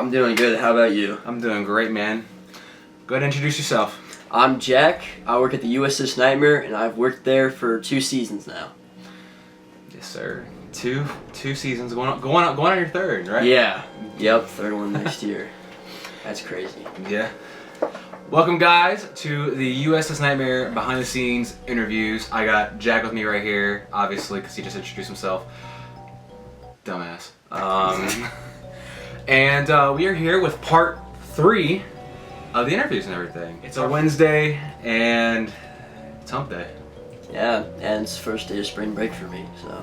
I'm doing good. How about you? I'm doing great, man. Go ahead and introduce yourself. I'm Jack. I work at the USS Nightmare, and I've worked there for 2 seasons now. Yes, sir. Two seasons, going on your third, right? Yeah. Yep. Third one next year. That's crazy. Yeah. Welcome, guys, to the USS Nightmare behind the scenes interviews. I got Jack with me right here, obviously, because he just introduced himself. Dumbass. And we are here with part 3 of the interviews and everything. It's a Wednesday, and it's hump day. Yeah, and it's the first day of spring break for me, so.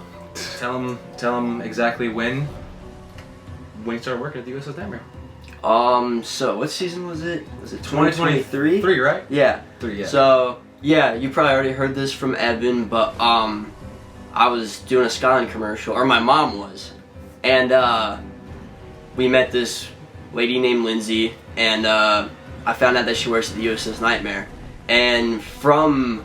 Tell them exactly when you started working at the USS Nightmare. So what season was it? Was it 2023? 3, right? Yeah. 3, yeah. So, yeah, you probably already heard this from Evan, but, I was doing a Skyline commercial, or my mom was, and, we met this lady named Lindsay, and, I found out that she works at the USS Nightmare, and from,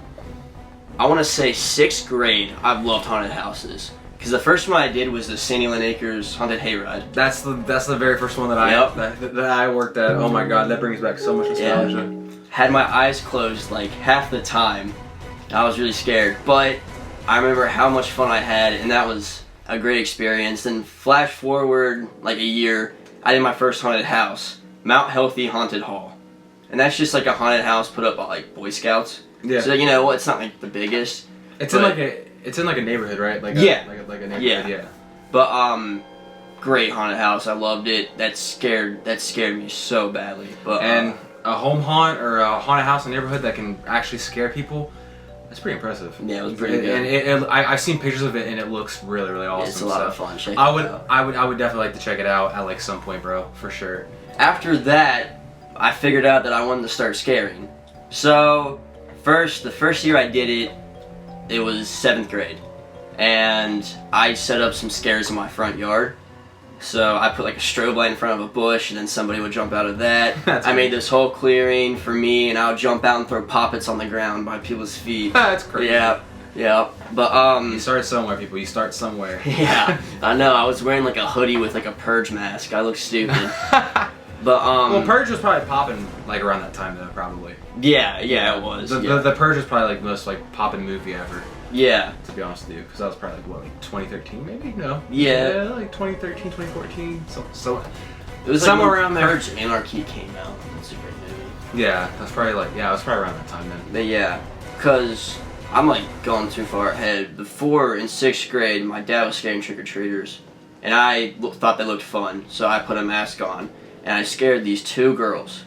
I want to say 6th grade, I've loved haunted houses. Because the first one I did was the Sandyland Acres Haunted Hayride. That's the very first one that I worked at. Oh my god, that brings back so much nostalgia. Yeah. Had my eyes closed like half the time. I was really scared, but I remember how much fun I had, and that was a great experience. Then flash forward like a year, I did my first haunted house, Mount Healthy Haunted Hall, and that's just like a haunted house put up by like Boy Scouts. Yeah. So you know, it's not like the biggest. It's in like a neighborhood, right? Like a neighborhood, yeah. But great haunted house. I loved it. That scared me so badly. But and a home haunt or a haunted house in a neighborhood that can actually scare people. That's pretty impressive. Yeah, it was pretty good. And I've seen pictures of it, and it looks really, really awesome. It's a lot of fun. Check I would definitely like to check it out at like some point, bro, for sure. After that, I figured out that I wanted to start scaring. So the first year I did it was 7th grade, and I set up some scares in my front yard. So I put like a strobe light in front of a bush, and then somebody would jump out of that. I made this whole clearing for me, and I would jump out and throw poppets on the ground by people's feet. That's crazy. Yeah. But you start somewhere, people. You start somewhere. Yeah, I know. I was wearing like a hoodie with like a purge mask. I look stupid. But well, Purge was probably popping like around that time though, probably. Yeah, it was. The Purge was probably like the most like poppin' movie ever. Yeah. To be honest with you, because that was probably like what, like 2013 maybe? No. Yeah. Like 2013, 2014. So it was somewhere like around there. Purge Anarchy came out. That's a great movie. Yeah, that's probably like it was probably around that time then. But yeah, because I'm like going too far ahead. Before in 6th grade, my dad was scaring trick-or-treaters, and I thought they looked fun, so I put a mask on. And I scared these 2 girls.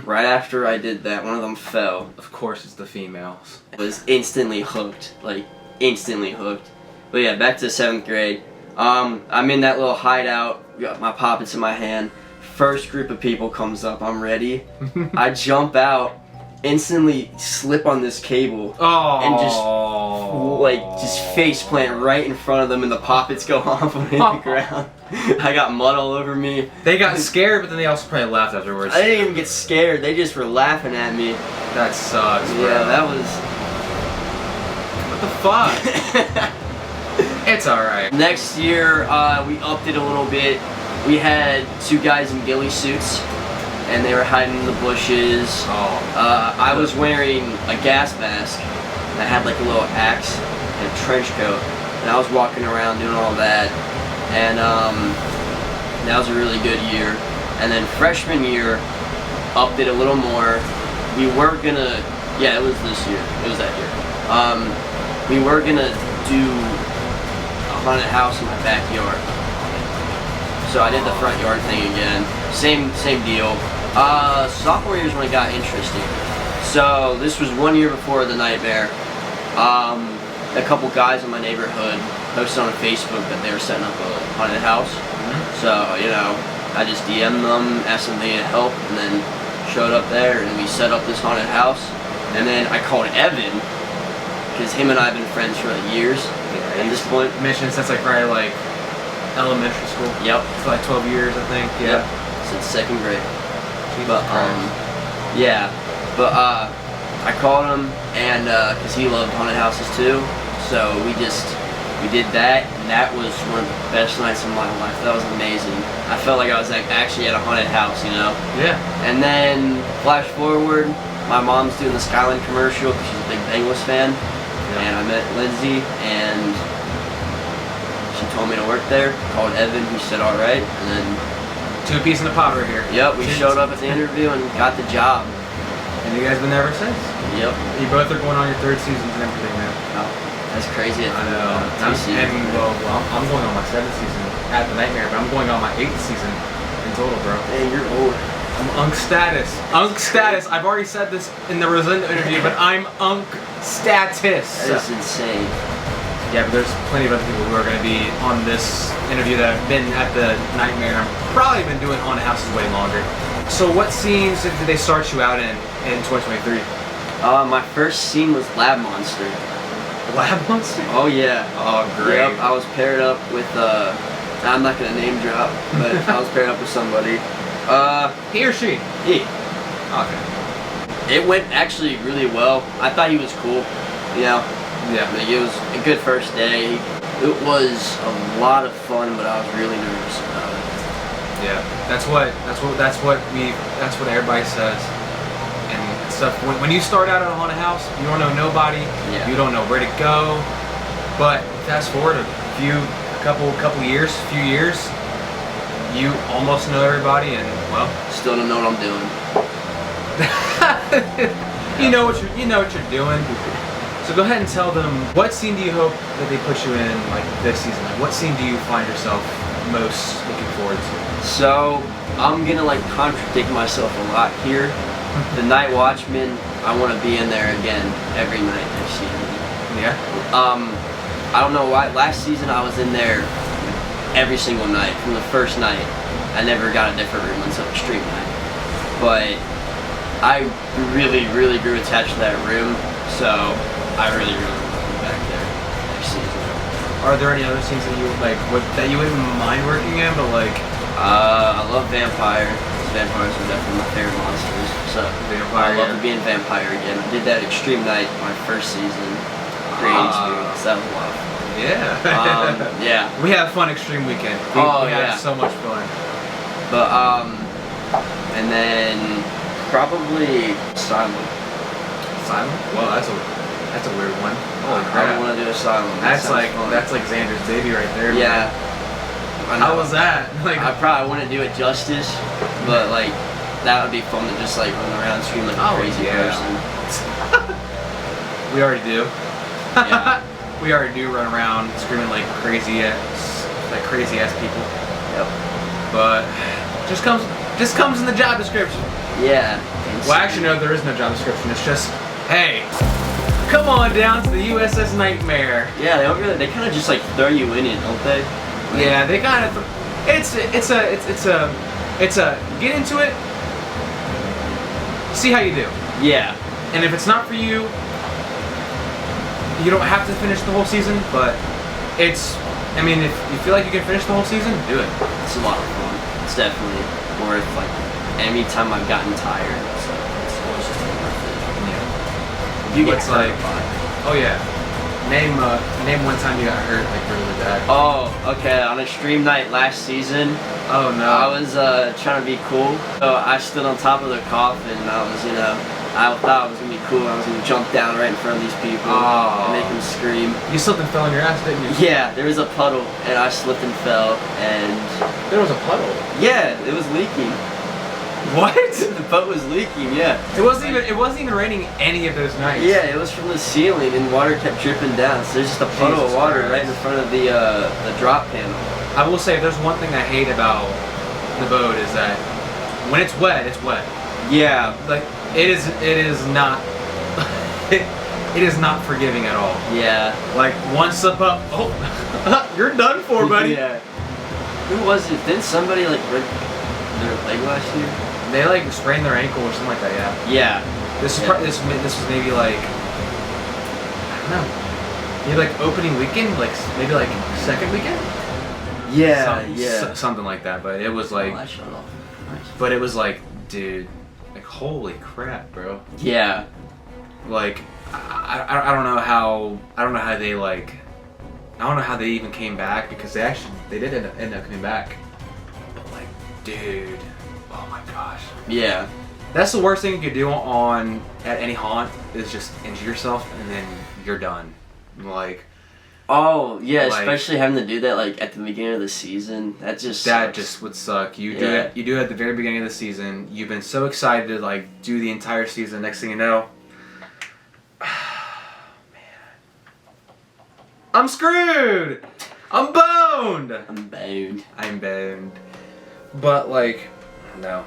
Right after I did that, one of them fell. Of course, it's the females. I was instantly hooked, like instantly hooked. But yeah, back to 7th grade. I'm in that little hideout, got my poppets in my hand. First group of people comes up, I'm ready. I jump out, instantly slip on this cable, and just face plant right in front of them, and the poppets go off on the ground. I got mud all over me. They got scared, but then they also probably laughed afterwards. I didn't even get scared. They just were laughing at me. That sucks, bro. Yeah, that was... What the fuck? It's alright. Next year, we upped it a little bit. We had 2 guys in ghillie suits, and they were hiding in the bushes. I was wearing a gas mask, and I had like a little axe and a trench coat, and I was walking around doing all that. And that was a really good year. And then freshman year, upped it a little more. We were gonna, it was this year. It was that year. We were gonna do a haunted house in my backyard. So I did the front yard thing again. Same deal. Sophomore year is when it got interesting. So this was 1 year before the Nightmare. A couple guys in my neighborhood posted on Facebook that they were setting up a haunted house. So, you know, I just DM'd them, asked them if they needed help, and then showed up there, and we set up this haunted house. And then I called Evan, because him and I have been friends for like years. At this point, mentioned since like probably like elementary school. Yep. For like 12 years, I think. Yeah. Yep. Since 2nd grade. Jesus but I called him, and because he loved haunted houses too, so we We did that, and that was one of the best nights of my life. That was amazing. I felt like I was like actually at a haunted house, you know? Yeah. And then, flash forward, my mom's doing the Skyline commercial because she's a big Bengals fan. Yeah. And I met Lindsay, and she told me to work there. Called Evan, he said all right, and then... Two piece in the pot right here. Yep, we showed up at the interview and got the job. And you guys been there ever since? Yep. You both are going on your 3rd seasons and everything, man. Oh, that's crazy. I know. I'm going on my 7th season at the Nightmare, but I'm going on my 8th season in total, bro. Hey, you're old. I'm Unk status. Unk status. I've already said this in the Rosenda interview, but I'm Unk status. That is insane. Yeah, but there's plenty of other people who are going to be on this interview that have been at the Nightmare. I've probably been doing haunted houses way longer. So what scenes did they start you out in 2023? My first scene was Lab Monster. Lab Monster? Oh yeah. Oh great. Yep, I was paired up with I'm not gonna name drop, but I was paired up with somebody. He or she? He. Okay. It went actually really well. I thought he was cool. You know? Yeah. Like, it was a good first day. It was a lot of fun, but I was really nervous about it. Yeah, that's what everybody says and stuff. When you start out at a haunted house, you don't know nobody. Yeah. You don't know where to go. But fast forward a few years, you almost know everybody, and well, still don't know what I'm doing. you know what you're doing. So go ahead and tell them, what scene do you hope that they put you in like this season? Like, what scene do you find yourself most looking forward to? So I'm gonna like contradict myself a lot here. The Night Watchman, I want to be in there again every night this season. Yeah. I don't know why. Last season I was in there every single night from the first night. I never got a different room until Extreme Night. But I really grew attached to that room, so I really want to be back there next season. Are there any other scenes that you like that you wouldn't mind working in, but like? I love Vampire. Vampires are definitely my favorite monsters. So Vampire. I love to be in Vampire again. I did that Extreme Night my first season. Great experience. That was a lot of fun. Yeah. Yeah. We have fun Extreme Weekend. We have so much fun. But and then probably Asylum. Asylum? Well, that's a weird one. Holy crap. I want to do Asylum. That's like Xander's baby right there. Yeah. How was that? Like, I probably wouldn't do it justice, but like that would be fun to just like run around and scream like a crazy person. We already do. Yeah. We already do run around screaming like crazy ass people. Yep. But just comes in the job description. Yeah. Well, actually, no, there is no job description. It's just, hey, come on down to the USS Nightmare. Yeah, they kind of just like throw you in it, don't they? Like, yeah, they kind of. It's a get into it. See how you do. Yeah. And if it's not for you, you don't have to finish the whole season. But if you feel like you can finish the whole season, do it. It's a lot of fun. It's definitely worth like any time I've gotten tired. So it's always just worth it. Yeah. You get like, oh yeah. Name one time you got hurt like really bad. Oh, okay. On Extreme Night last season. Oh no. I was trying to be cool, so I stood on top of the coffin, and I was, I thought I was gonna be cool. I was gonna jump down right in front of these people and make them scream. You slipped and fell on your ass, didn't you? Yeah, there was a puddle, and I slipped and fell, and there was a puddle. Yeah, it was leaking. What? The boat was leaking. Yeah. It wasn't even raining any of those nights. Yeah, it was from the ceiling, and water kept dripping down. So there's just a puddle of water right in front of the drop panel. I will say, if there's one thing I hate about the boat is that when it's wet, it's wet. Yeah. Like it is not. It is not forgiving at all. Yeah. Like one slip up, oh, you're done for, buddy. Yeah. Who was it? Didn't somebody like break their leg last year? They like sprained their ankle or something like that. Yeah. Yeah. This was maybe like, I don't know. Maybe like opening weekend, like maybe like second weekend. Yeah. Something like that. But it was like. Oh, that shut off. Nice. But it was like, dude, like holy crap, bro. Yeah. Like I don't know how they like I don't know how they even came back because they did end up coming back. But like, dude, oh my gosh. Yeah. That's the worst thing you could do at any haunt is just injure yourself and then you're done. Like. Oh yeah, like, especially having to do that like at the beginning of the season. That just would suck. You do it at the very beginning of the season. You've been so excited to like do the entire season. Next thing you know, man, I'm screwed. I'm boned. I'm boned. But like, no.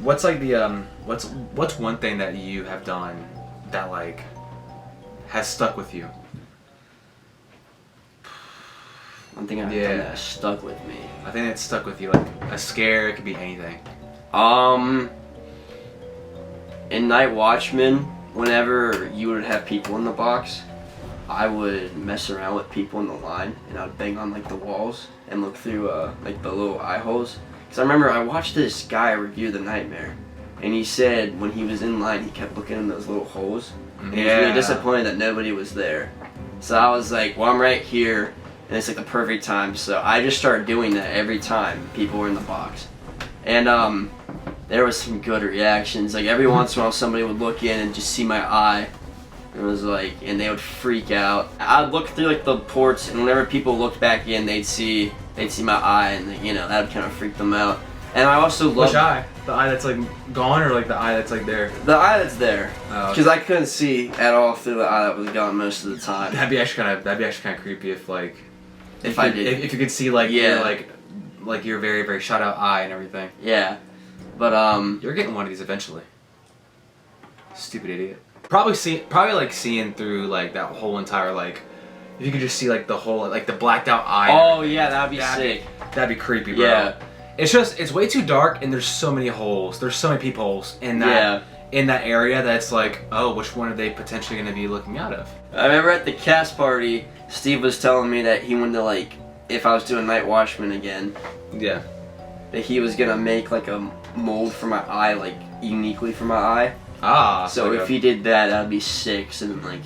What's like the what's one thing that you have done that like has stuck with you? One thing I've done that stuck with me. I think it stuck with you, like a scare. It could be anything. In Night Watchman, whenever you would have people in the box, I would mess around with people in the line, and I would bang on like the walls and look through like the little eye holes. Cause I remember I watched this guy review the Nightmare, and he said when he was in line, he kept looking in those little holes, and he was really disappointed that nobody was there. So I was like, well, I'm right here. And it's like the perfect time, so I just started doing that every time people were in the box. And there was some good reactions. Like every once in a while somebody would look in and just see my eye. It was like, and they would freak out. I'd look through like the ports, and whenever people looked back in, they'd see my eye, and you know, that would kind of freak them out. And I also love... Which eye? The eye that's like gone, or like the eye that's like there? The eye that's there. Oh, because I couldn't see at all through the eye that was gone most of the time. That'd be actually kind of creepy if like... If you could see like your like your very very shut out eye and everything. Yeah, but you're getting one of these eventually. Stupid idiot. Probably like seeing through like that whole entire like, if you could just see like the whole like the blacked out eye. Oh yeah, that'd be sick. That'd be creepy, bro. Yeah. It's way too dark and there's so many holes. There's so many peepholes in that in that area that's like, oh, which one are they potentially going to be looking out of? I remember at the cast party, Steve was telling me that he wanted to like, if I was doing Night Watchman again, that he was gonna make like a mold for my eye, like uniquely for my eye. So like if he did that, that'd be sick. So then like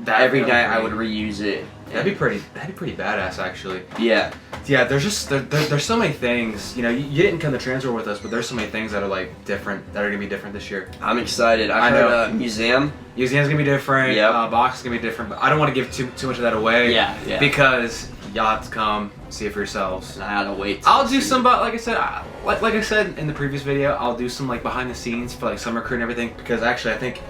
every night I would reuse it. That'd be pretty badass actually. Yeah. Yeah, there's so many things. You know, you didn't come to transfer with us, but there's so many things that are like different, that are gonna be different this year. I'm excited. I heard museum's gonna be different. Yeah. Box is gonna be different, but I don't want to give too much of that away. Yeah. Because y'all have to come see it for yourselves. And I had to wait. I'll do some, but like I said in the previous video, I'll do some like behind the scenes for like summer crew and everything. Because actually, I think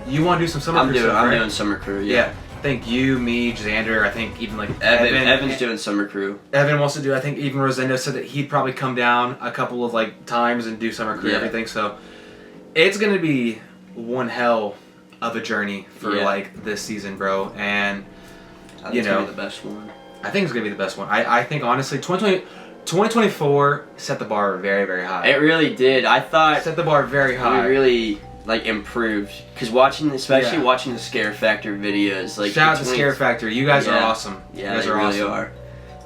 you want to do some summer crew stuff, I'm right? doing summer crew. Yeah. I think you, me, Xander, I think even like Evan's doing summer crew. Evan wants to do, I think even Rosendo said that he'd probably come down a couple of like times and do summer crew and everything. So it's going to be one hell of a journey for like this season, bro. And I think it's going to be the best one. I think it's going to be the best one. I think honestly 2024 set the bar very, very high. It really did. I thought set the bar very high. We really like improved, because watching the Scare Factor videos, like shout out to Scare Factor, you guys are awesome. Yeah, you guys are really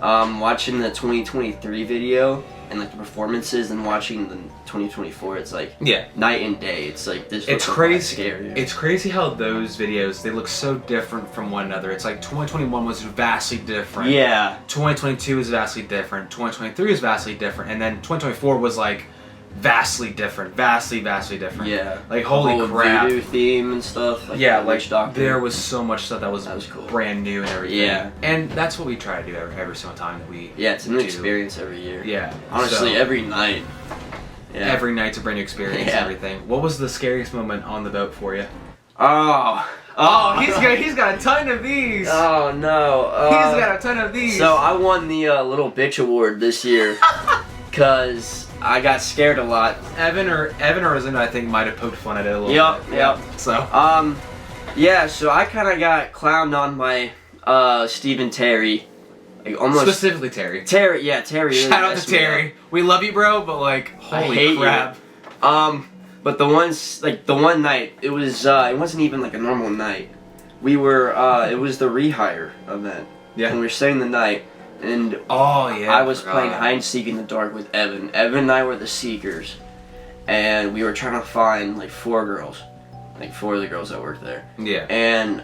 awesome. Watching the 2023 video and like the performances, and watching the 2024, it's like night and day. It's like this. It's crazy. It's crazy how those videos, they look so different from one another. It's like 2021 was vastly different. Yeah. 2022 is vastly different. 2023 is vastly different, and then 2024 was like vastly different. Vastly different. Yeah. Like holy crap. Voodoo theme and stuff. Like like there was so much stuff that was cool. brand new and everything. Yeah. And that's what we try to do every single time that we it's a new experience every year. Yeah. Honestly, every night. Yeah. Every night's a brand new experience and everything. What was the scariest moment on the boat for you? He's got a ton of these. Oh no. He's got a ton of these. So I won the Little Bitch Award this year because I got scared a lot. Evan or Rosendo, I think, might have poked fun at it a little bit. Yep. So so I kind of got clowned on by Steve and Terry. Like almost specifically Terry. Terry. Shout out to Terry. We love you, bro, but like, holy crap. But the one night, it wasn't even like a normal night. We were, it was the rehire event. Yeah. And we were staying the night, and I was playing hide and seek in the dark with Evan. Evan and I were the seekers, and we were trying to find like 4 girls, like 4 of the girls that worked there. Yeah. And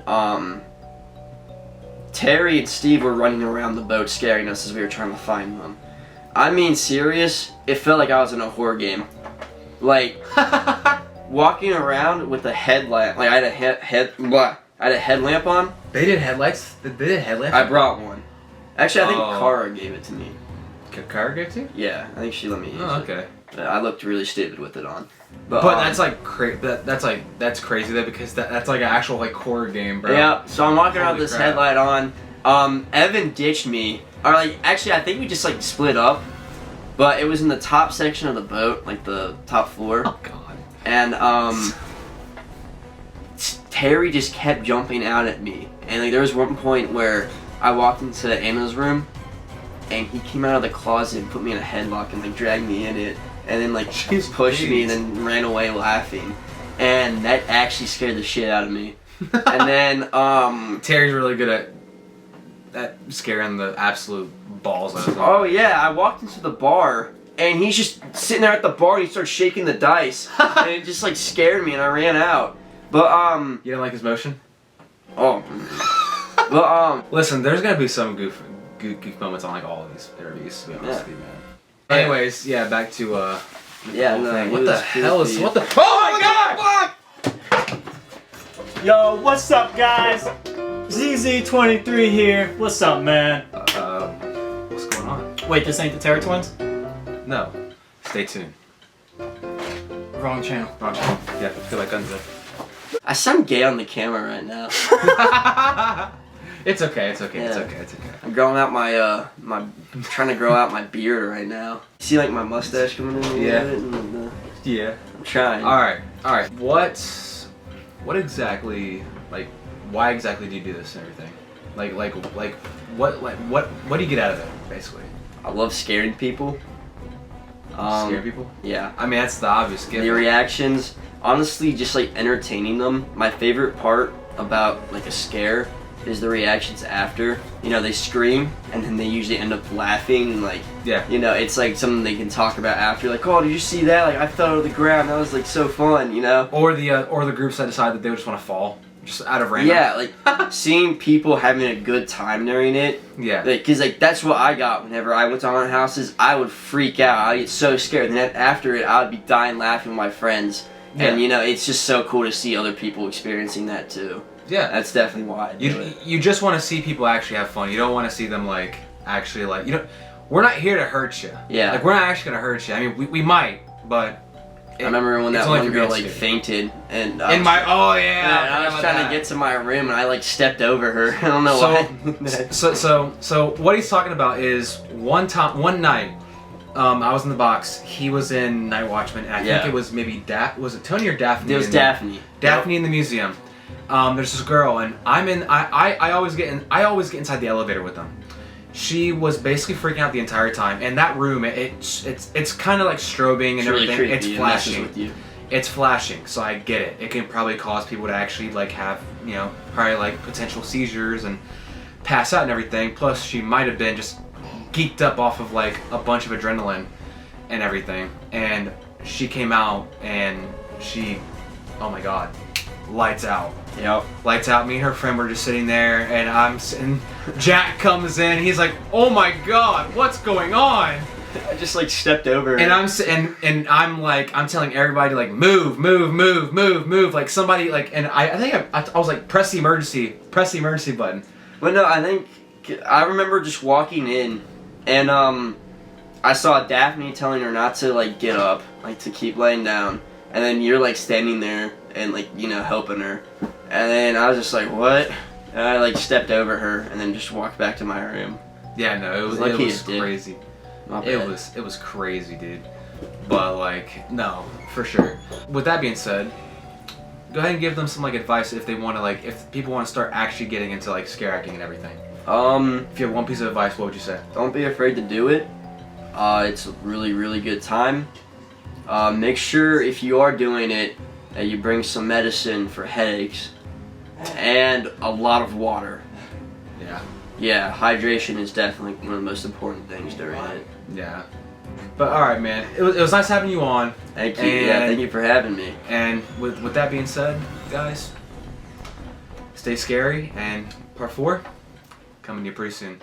Terry and Steve were running around the boat scaring us as we were trying to find them. I mean, serious, it felt like I was in a horror game. Like, walking around with a headlamp, like I had a headlamp on. They did headlights? They did headlamps? I brought one. Actually, I think Kara gave it to me. Kara gave it to you? Yeah, I think she let me use it. Okay. I looked really stupid with it on. But that's like that's crazy though, because that's like an actual like horror game, bro. Yeah, so I'm walking around with this crap. headlight on. Evan ditched me. Or like, actually, I think we just like split up. But it was in the top section of the boat, like the top floor. Oh god. And Terry just kept jumping out at me. And like there was one point where I walked into Anna's room, and he came out of the closet and put me in a headlock and like dragged me in it, and then like pushed me and then ran away laughing. And that actually scared the shit out of me. And then Terry's really good at scaring the absolute balls out of them. Oh yeah, I walked into the bar and he's just sitting there at the bar and he starts shaking the dice. And it just like scared me and I ran out. But you didn't like his motion? Oh. But listen, there's gonna be some goof moments on like all of these interviews, to be honest with you, man. Anyways, yeah, back to yeah, no, what the hell is what the oh my god! Yo, what's up, guys? ZZ23 here. What's up, man? What's going on? Wait, this ain't the Terror Twins? No. Stay tuned. Wrong channel. Wrong channel. Yeah, I feel like unzip. I sound gay on the camera right now. It's okay, it's okay, Yeah. it's okay, it's okay. I'm growing out I'm trying to grow out my beard right now. See like my mustache coming in a little Yeah. bit? And, Yeah. I'm trying. Alright. What exactly, like, why exactly do you do this and everything? What do you get out of it, basically? I love scaring people. Scare people? Yeah. I mean, that's the obvious gift. The reactions, honestly, just like entertaining them. My favorite part about like a scare is the reactions after. You know, they scream and then they usually end up laughing and like, Yeah. you know, it's like something they can talk about after. Like, oh, did you see that? Like, I fell to the ground. That was like so fun, you know? Or the groups that decide that they just want to fall, just out of random. Yeah, like seeing people having a good time during it. Yeah. Like, cause like that's what I got whenever I went to haunted houses. I would freak out. I'd get so scared. And then after it, I would be dying laughing with my friends. Yeah. And you know, it's just so cool to see other people experiencing that too. Yeah. That's definitely why I do it. You just want to see people actually have fun. You don't want to see them like actually like we're not here to hurt you. Yeah. Like we're not actually gonna hurt you. I mean we might, but I remember when it's that only one for girl being like stupid. fainted and I was trying to get to my room and I like stepped over her. I don't know why. So what he's talking about is one night, I was in the box. He was in Night Watchman, and I think it was maybe was it Tony or Daphne? It was Daphne. Daphne in the museum. There's this girl, and I always get inside the elevator with them. She was basically freaking out the entire time, and that room, it's kind of like strobing and It's really everything. creepy. It's It messes flashing. with you. It's flashing, so I get it. It can probably cause people to actually like have, probably like potential seizures and pass out and everything. Plus, she might have been just geeked up off of like a bunch of adrenaline and everything. And she came out and she, oh my god, lights out. Yep. Lights out. Me and her friend were just sitting there, and I'm sitting. Jack comes in. He's like, "Oh my god, what's going on?" I just like stepped over her. And I'm telling everybody to like move, like somebody like, and I think I was like press the emergency button. But no, I remember just walking in, and I saw Daphne telling her not to like get up, like to keep laying down, and then you're like standing there and like helping her, and then I was just like what, and I like stepped over her and then just walked back to my room. Yeah, no, it was crazy. It was crazy, dude. But like, no, for sure. With that being said, go ahead and give them some like advice if they want to like, if people want to start actually getting into like scare acting and everything. If you have one piece of advice, what would you say? Don't be afraid to do it. It's a really, really good time. Make sure if you are doing it that you bring some medicine for headaches and a lot of water. Yeah. Yeah, hydration is definitely one of the most important things during it. Yeah. But alright, man. It was nice having you on. Thank you. Yeah, thank you for having me. And with that being said, guys, stay scary, and part 4 coming to you pretty soon.